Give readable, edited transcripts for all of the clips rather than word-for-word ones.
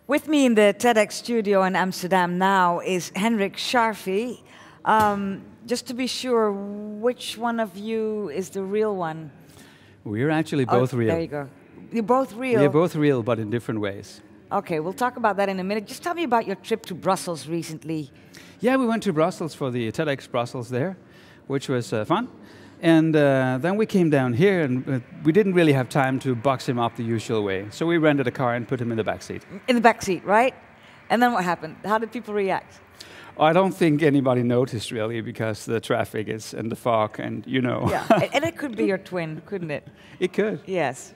With me in the TEDx studio in Amsterdam now is Henrik Schärfe. Just to be sure, which one of you is the real one? We're actually both real. There you go. You're both real? We're both real, but in different ways. Okay, we'll talk about that in a minute. Just tell me about your trip to Brussels recently. Yeah, we went to Brussels for the TEDx Brussels there, which was fun. And then we came down here, and we didn't really have time to box him up the usual way. So we rented a car and put him in the back seat. In the back seat, right? And then what happened? How did people react? I don't think anybody noticed, really, because the traffic is and the fog, and you know. Yeah, and it could be your twin, couldn't it? It could. Yes.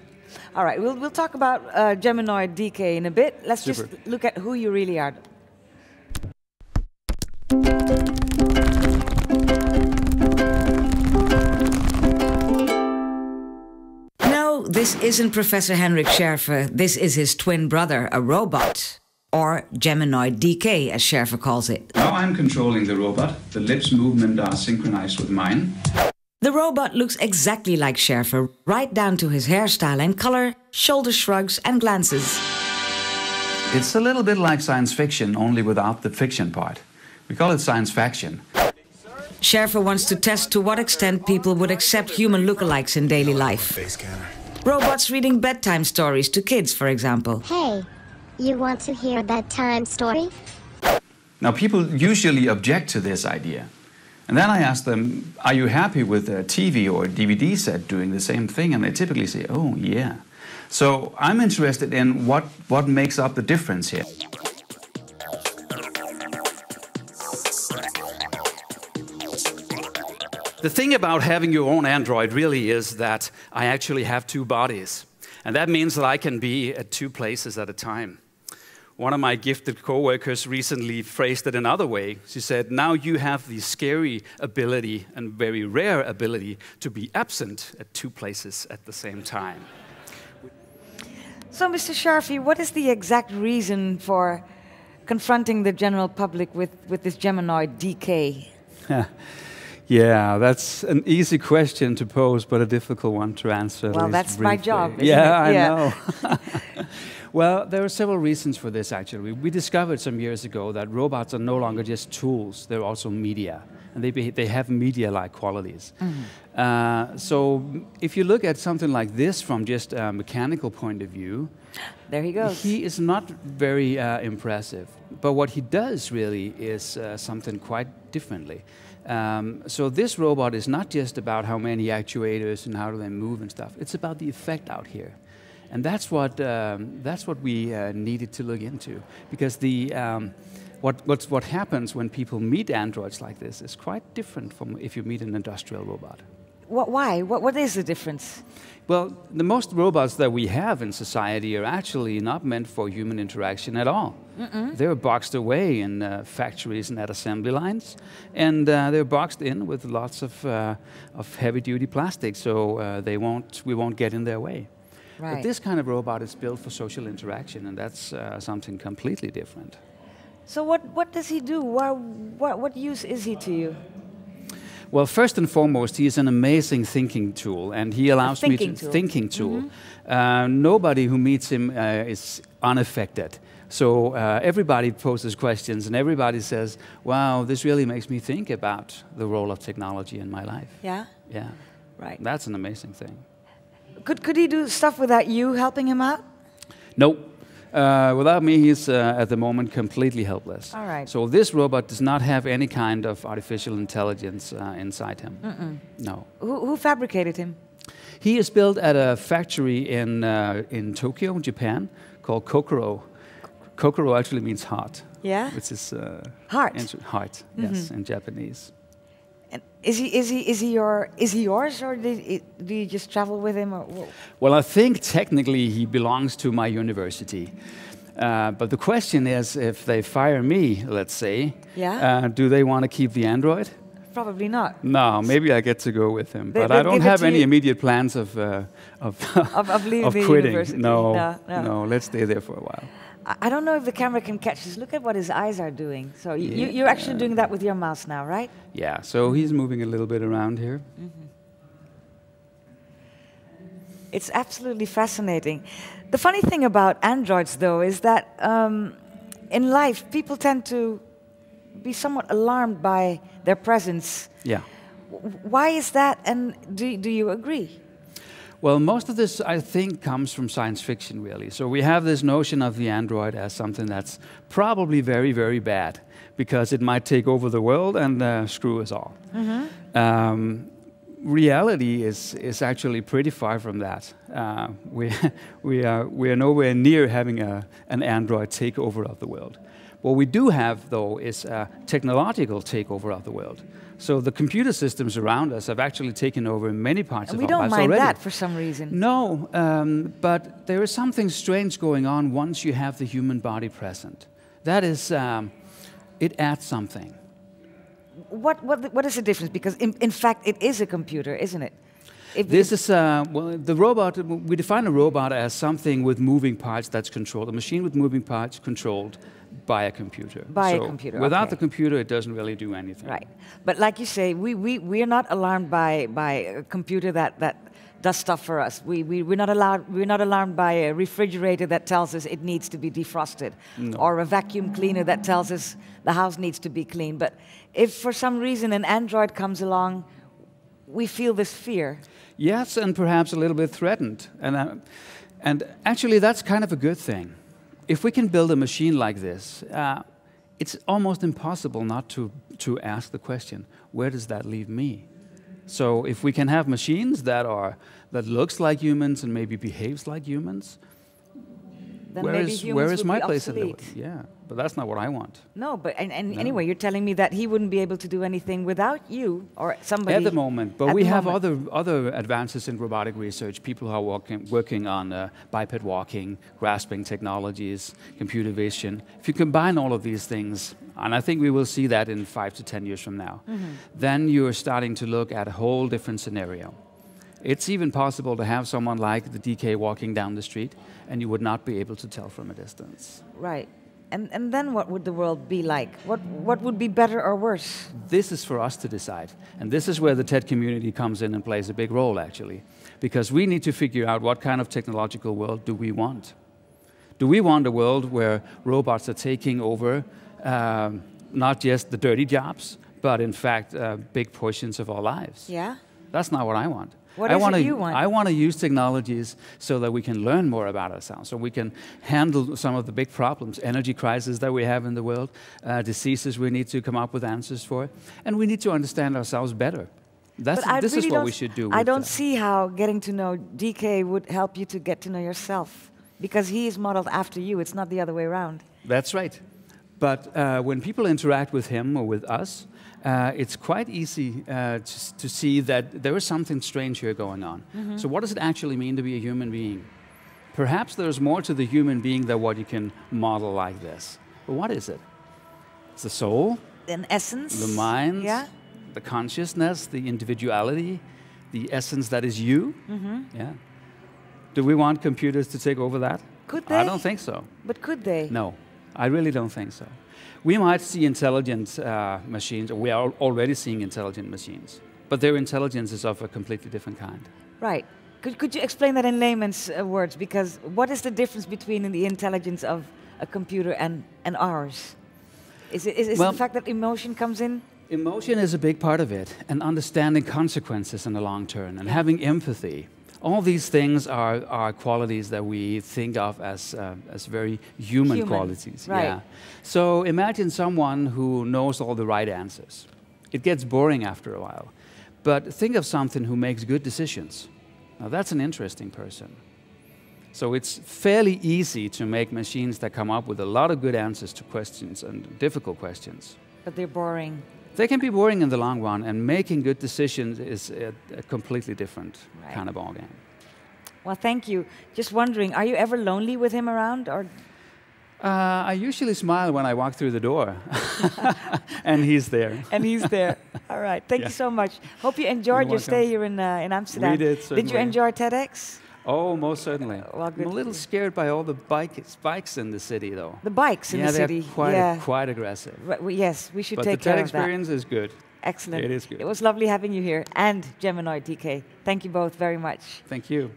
All right, we'll talk about Gemini DK in a bit. Let's just look at who you really are. No, this isn't Professor Henrik Schärfe. This is his twin brother, a robot. Or Gemini DK, as Schärfe calls it. Now I'm controlling the robot. The lips movement are synchronized with mine. The robot looks exactly like Schärfe, right down to his hairstyle and color, shoulder shrugs and glances. It's a little bit like science fiction, only without the fiction part. We call it science faction. Schärfe wants to test to what extent people would accept human lookalikes in daily life. Robots reading bedtime stories to kids, for example. Hey, you want to hear a bedtime story? Now, people usually object to this idea. And then I ask them, are you happy with a TV or a DVD set doing the same thing? And they typically say, oh, yeah. So I'm interested in what makes up the difference here. The thing about having your own Android really is that I actually have two bodies. And that means that I can be at two places at a time. One of my gifted co-workers recently phrased it another way. She said, now you have the scary ability and very rare ability to be absent at two places at the same time. So, Mr. Schärfe, what is the exact reason for confronting the general public with this Gemini DK? Yeah, that's an easy question to pose, but a difficult one to answer. Well, that's my job, isn't yeah, it? I know. Well, there are several reasons for this, actually. We discovered some years ago that robots are no longer just tools, they're also media. And they have media-like qualities. Mm-hmm. So if you look at something like this from just a mechanical point of view, there he goes. He is not very impressive. But what he does really is something quite differently. So this robot is not just about how many actuators and how do they move and stuff. It's about the effect out here. And that's what we needed to look into, because what happens when people meet androids like this is quite different from if you meet an industrial robot. Why? What is the difference? Well, the most robots that we have in society are actually not meant for human interaction at all. They're boxed away in factories and at assembly lines, and they're boxed in with lots of heavy-duty plastic, so we won't get in their way. Right. But this kind of robot is built for social interaction, and that's something completely different. So what does he do? What use is he to you? Well, first and foremost, he is an amazing thinking tool, and he allows me to... Thinking tool. Nobody who meets him is unaffected. So everybody poses questions, and everybody says, wow, this really makes me think about the role of technology in my life. Yeah? Yeah. Right. That's an amazing thing. Could he do stuff without you helping him out? No. Without me, he's at the moment completely helpless. All right. So this robot does not have any kind of artificial intelligence inside him. No. Who fabricated him? He is built at a factory in Tokyo, Japan, called Kokoro. Kokoro actually means heart. Yeah. Which is heart. Heart. Yes, in Japanese. And is he yours, or do you just travel with him? Or? Well, I think technically he belongs to my university. But the question is, if they fire me, let's say, do they want to keep the android? Probably not. No, maybe I get to go with him. But I don't have any immediate plans of leaving the quitting. university. No, let's stay there for a while. I don't know if the camera can catch this. Look at what his eyes are doing. So Yeah. you're actually doing that with your mouse now, right? Yeah, so he's moving a little bit around here. It's absolutely fascinating. The funny thing about androids, though, is that in life, people tend to be somewhat alarmed by their presence. Yeah. Why is that, and do you agree? Well, most of this, I think, comes from science fiction, really. So we have this notion of the android as something that's probably very, very bad, because it might take over the world and screw us all. Reality is actually pretty far from that. We are nowhere near having an android take over of the world. What we do have, though, is a technological takeover of the world. So the computer systems around us have actually taken over many parts And of we our don't lives mind already. that for some reason. No, but there is something strange going on once you have the human body present. That is, it adds something. What is the difference? Because in fact, it is a computer, isn't it? This is, well, the robot, we define a robot as something with moving parts that's controlled, a machine with moving parts controlled by a computer. By a computer, Without okay. the computer, it doesn't really do anything. Right. But like you say, we are not alarmed by a computer that does stuff for us. We're not alarmed by a refrigerator that tells us it needs to be defrosted, No. or a vacuum cleaner that tells us the house needs to be clean. But if for some reason an android comes along, we feel this fear. Yes, and perhaps a little bit threatened. And actually, that's kind of a good thing. If we can build a machine like this, it's almost impossible not to ask the question, where does that leave me? So if we can have machines that looks like humans and maybe behaves like humans, Then where maybe is humans my would be place in the world? obsolete. Yeah, but that's not what I want. No, but No. anyway, you're telling me that he wouldn't be able to do anything without you or somebody. At the moment, but at we the have moment. other advances in robotic research. People who are working on biped walking, grasping technologies, computer vision. If you combine all of these things, and I think we will see that in 5 to 10 years from now, then you're starting to look at a whole different scenario. It's even possible to have someone like the DK walking down the street, and you would not be able to tell from a distance. Right. And then what would the world be like? What would be better or worse? This is for us to decide. And this is where the TED community comes in and plays a big role, actually. Because we need to figure out what kind of technological world do we want. Do we want a world where robots are taking over not just the dirty jobs, but in fact big portions of our lives? Yeah? That's not what I want. What is it you want? I want to use technologies so that we can learn more about ourselves, so we can handle some of the big problems, energy crisis that we have in the world, diseases we need to come up with answers for, and we need to understand ourselves better. This is what we should do. I don't see how getting to know DK would help you to get to know yourself, because he is modeled after you. It's not the other way around. That's right. But when people interact with him or with us, it's quite easy to see that there is something strange here going on. So what does it actually mean to be a human being? Perhaps there's more to the human being than what you can model like this. But what is it? It's the soul, An essence. the mind, Yeah. the consciousness, the individuality, the essence that is you. Yeah. Do we want computers to take over that? Could they? I don't think so. But could they? No, I really don't think so. We might see intelligent machines, or we are already seeing intelligent machines, but their intelligence is of a completely different kind. Right. Could you explain that in layman's words? Because what is the difference between the intelligence of a computer and ours? Is Well, the fact that emotion comes in? Emotion is a big part of it, and understanding consequences in the long term, and having empathy. All these things are qualities that we think of as very human qualities. Right. Yeah. So imagine someone who knows all the right answers. It gets boring after a while. But think of something who makes good decisions. Now that's an interesting person. So it's fairly easy to make machines that come up with a lot of good answers to questions and difficult questions. But they're boring. They can be boring in the long run, and making good decisions is a completely different kind of ballgame. Well, thank you. Just wondering, are you ever lonely with him around, or? I usually smile when I walk through the door, and he's there. And he's there. All right. Thank you so much. Hope you enjoyed your stay here in Amsterdam. We did, Did you certainly. enjoy TEDx? Oh, most certainly. Well, I'm good a for little you. scared by all the bikes in the city, though. The bikes in yeah, the city. they're quite aggressive. Yes, we should But take the care TED of that. experience is good. Excellent. It is good. It was lovely having you here, and Geminoid TK. Thank you both very much. Thank you.